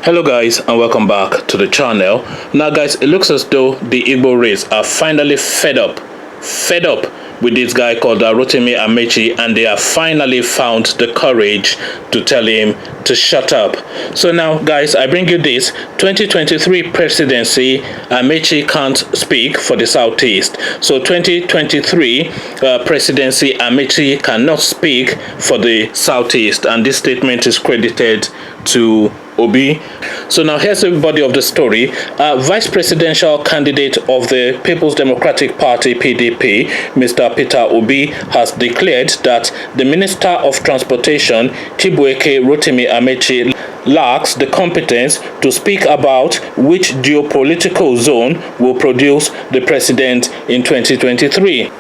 Hello guys, and welcome back to the channel. Now guys, it looks as though the Igbo race are finally fed up with this guy called Rotimi Amaechi, and they have finally found the courage to tell him to shut up. So now guys, I bring you this 2023 presidency. Amaechi can't speak for the Southeast. So 2023 presidency, Amaechi cannot speak for the Southeast, and this statement is credited to Obi. So now here's the body of the story. Vice presidential candidate of the People's Democratic Party (PDP), Mr. Peter Obi, has declared that the Minister of Transportation, Chibuike Rotimi Amaechi, lacks the competence to speak about which geopolitical zone will produce the president in 2023.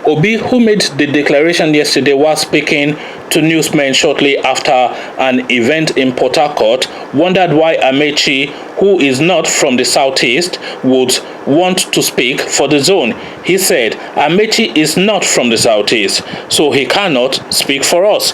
Obi, who made the declaration yesterday while speaking to newsmen shortly after an event in Port Harcourt, wondered why Amaechi, who is not from the Southeast, would want to speak for the zone. He said, Amaechi is not from the Southeast, so he cannot speak for us.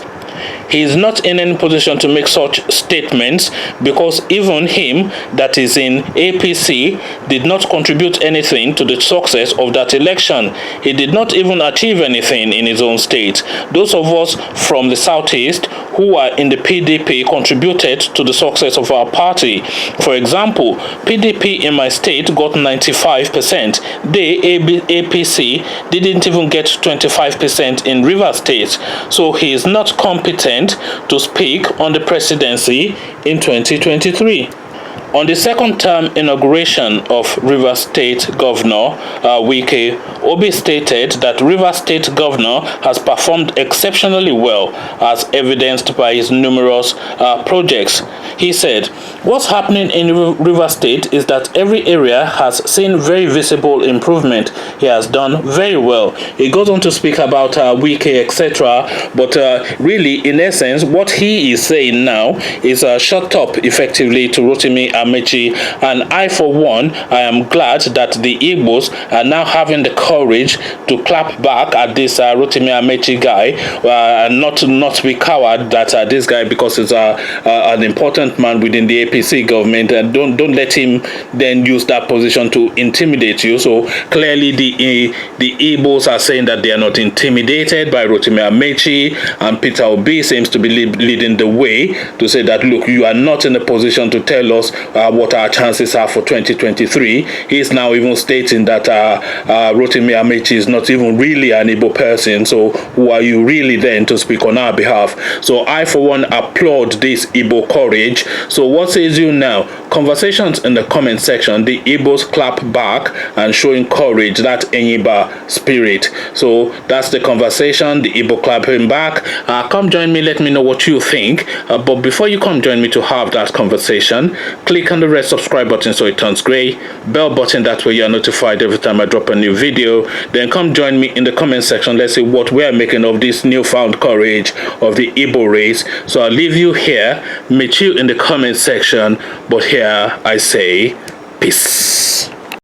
He is not in any position to make such statements because even him, that is in APC, did not contribute anything to the success of that election. He did not even achieve anything in his own state. Those of us from the Southeast who are in the PDP contributed to the success of our party. For example, PDP in my state got 95%. APC didn't even get 25% in Rivers State. So he is not competent to speak on the presidency in 2023. On the second term inauguration of Rivers State Governor Wike, Obi stated that Rivers State Governor has performed exceptionally well, as evidenced by his numerous projects. He said, "What's happening in Rivers State is that every area has seen very visible improvement. He has done very well." He goes on to speak about Wike, etc. But really, in essence, what he is saying now is shut up effectively to Rotimi Amaechi, and I, for one, I am glad that the Igbos are now having the courage to clap back at this Rotimi Amaechi guy, and not be coward that this guy, because he's an important man within the APC government, and don't let him then use that position to intimidate you. So clearly the Igbos are saying that they are not intimidated by Rotimi Amaechi, and Peter Obi seems to be leading the way to say that, look, you are not in a position to tell us what our chances are for 2023. He is now even stating that Rotimi Amaechi is not even really an Igbo person, so who are you really then to speak on our behalf? So I, for one, applaud this Igbo courage. So what says you now? Conversations in the comment section. The Igbos clap back and showing courage, that Enyiba spirit. So that's the conversation. The Igbo clapping back. Come join me, let me know what you think. But before you come join me to have that conversation, click on the red subscribe button so it turns gray, bell button, that way you are notified every time I drop a new video. Then come join me in the comment section. Let's see what we are making of this newfound courage of the Igbo race. So I'll leave you here, meet you in the comment section, but here I say peace.